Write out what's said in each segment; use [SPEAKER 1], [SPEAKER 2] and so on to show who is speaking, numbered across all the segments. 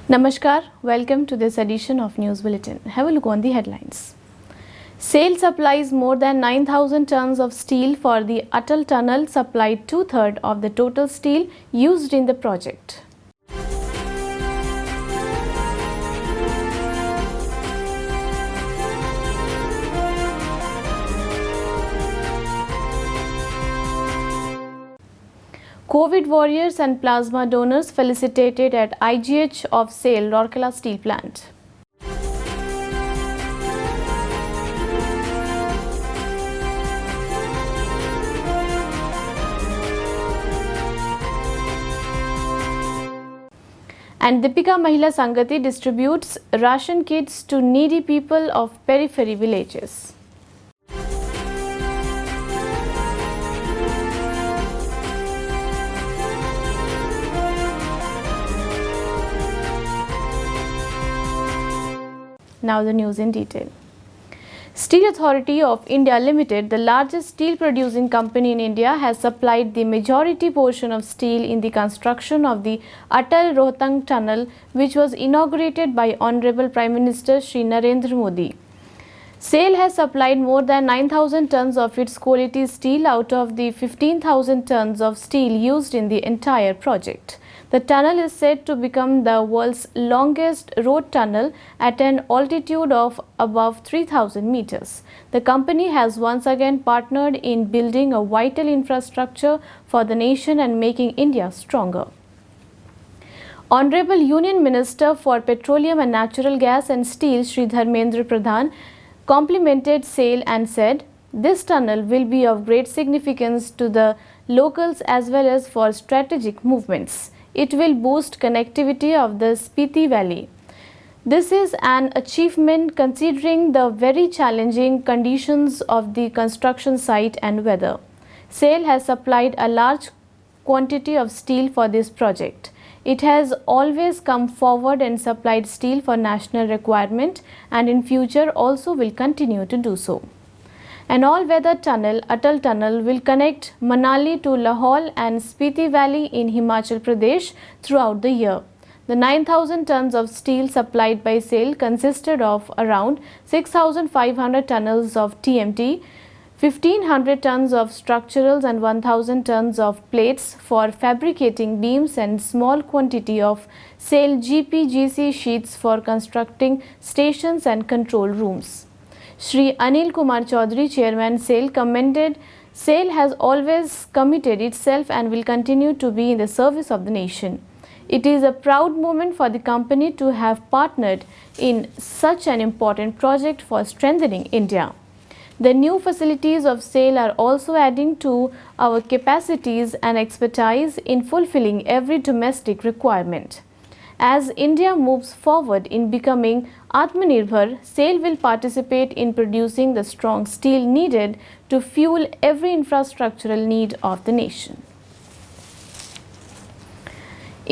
[SPEAKER 1] Namaskar, welcome to this edition of News Bulletin. Have a look on the headlines. SAIL supplies more than 9,000 tons of steel for the Atal Tunnel, supplied two-thirds of the total steel used in the project. COVID warriors and plasma donors felicitated at IGH of SAIL Rourkela Steel Plant. And Deepika Mahila Sangati distributes ration kits to needy people of periphery villages. Now the news in detail. Steel Authority of India Limited, the largest steel producing company in India, has supplied the majority portion of steel in the construction of the Atal Rohtang Tunnel, which was inaugurated by Honorable Prime Minister Shri Narendra Modi. SAIL has supplied more than 9,000 tons of its quality steel out of the 15,000 tons of steel used in the entire project. The tunnel is said to become the world's longest road tunnel at an altitude of above 3,000 meters. The company has once again partnered in building a vital infrastructure for the nation and making India stronger. Honorable Union Minister for Petroleum and Natural Gas and Steel Shri Dharmendra Pradhan complimented SAIL and said, "This tunnel will be of great significance to the locals as well as for strategic movements. It will boost connectivity of the Spiti Valley. This is an achievement considering the very challenging conditions of the construction site and weather." SAIL has supplied a large quantity of steel for this project. It has always come forward and supplied steel for national requirement and in future also will continue to do so. An all-weather tunnel, Atal Tunnel, will connect Manali to Lahaul and Spiti Valley in Himachal Pradesh throughout the year. The 9,000 tons of steel supplied by SAIL consisted of around 6,500 tons of TMT, 1,500 tons of structurals and 1,000 tons of plates for fabricating beams and small quantity of SAIL GPGC sheets for constructing stations and control rooms. Shri Anil Kumar Chaudhary, Chairman SAIL, commended SAIL has always committed itself and will continue to be in the service of the nation. It is a proud moment for the company to have partnered in such an important project for strengthening India. The new facilities of SAIL are also adding to our capacities and expertise in fulfilling every domestic requirement. As India moves forward in becoming Atmanirbhar, SAIL will participate in producing the strong steel needed to fuel every infrastructural need of the nation.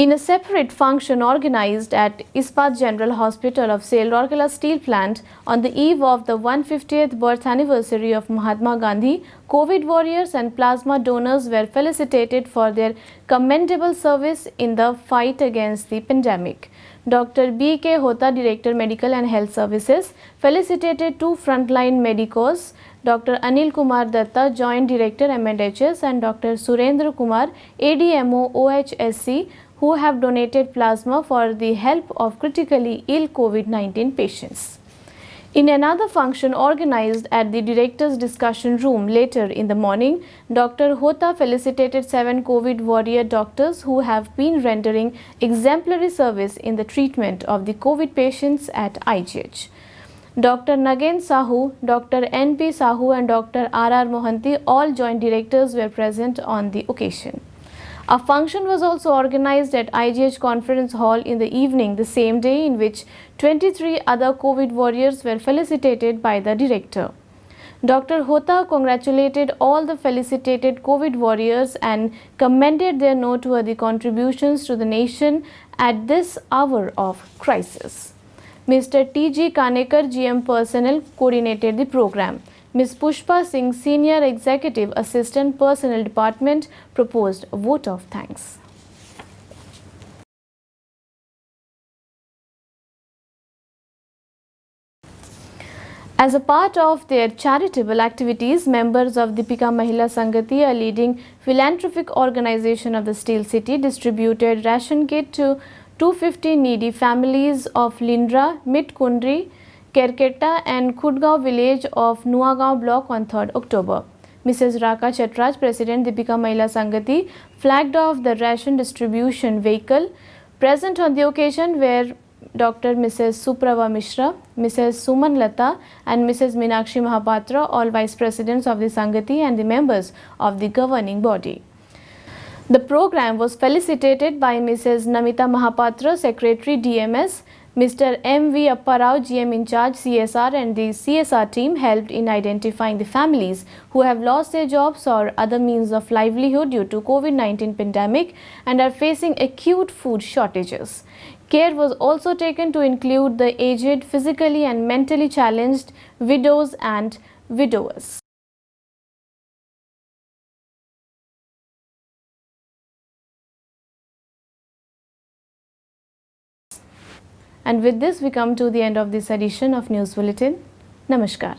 [SPEAKER 1] In a separate function organized at Ispat General Hospital of SAIL Rourkela Steel Plant on the eve of the 150th birth anniversary of Mahatma Gandhi, COVID warriors and plasma donors were felicitated for their commendable service in the fight against the pandemic. Dr. B.K. Hota, Director Medical and Health Services, felicitated two frontline medicos, Dr. Anil Kumar Datta, Joint Director MNHS, and Dr. Surendra Kumar, ADMO OHSC, who have donated plasma for the help of critically ill COVID-19 patients. In another function organized at the Directors' Discussion Room later in the morning, Dr. Hota felicitated 7 COVID warrior doctors who have been rendering exemplary service in the treatment of the COVID patients at IGH. Dr. Nagen Sahu, Dr. N.P. Sahu and Dr. R.R. Mohanty, all joint directors, were present on the occasion. A function was also organized at IGH Conference Hall in the evening the same day, in which 23 other COVID warriors were felicitated by the director. Dr. Hota congratulated all the felicitated COVID warriors and commended their noteworthy contributions to the nation at this hour of crisis. Mr. T.G. Kanekar, GM Personnel, coordinated the program. Ms. Pushpa Singh, Senior Executive Assistant Personnel Department, proposed a vote of thanks. As a part of their charitable activities, members of Deepika Mahila Sangati, a leading philanthropic organization of the Steel City, distributed ration kit to 250 needy families of Lindra, Mitkundri, Kerketa and Khudgaon village of Nuagaon block on 3rd October. Mrs. Raka Chatraj, President Deepika Mahila Sangati, flagged off the ration distribution vehicle. Present on the occasion were Dr. Mrs. Suprava Mishra, Mrs. Suman Lata and Mrs. Meenakshi Mahapatra, all Vice Presidents of the Sangati and the members of the governing body. The program was felicitated by Mrs. Namita Mahapatra, Secretary DMS, Mr. M.V. Apparao, GM in charge CSR, and the CSR team helped in identifying the families who have lost their jobs or other means of livelihood due to COVID-19 pandemic and are facing acute food shortages. Care was also taken to include the aged, physically and mentally challenged, widows and widowers. And with this, we come to the end of this edition of News Bulletin. Namaskar.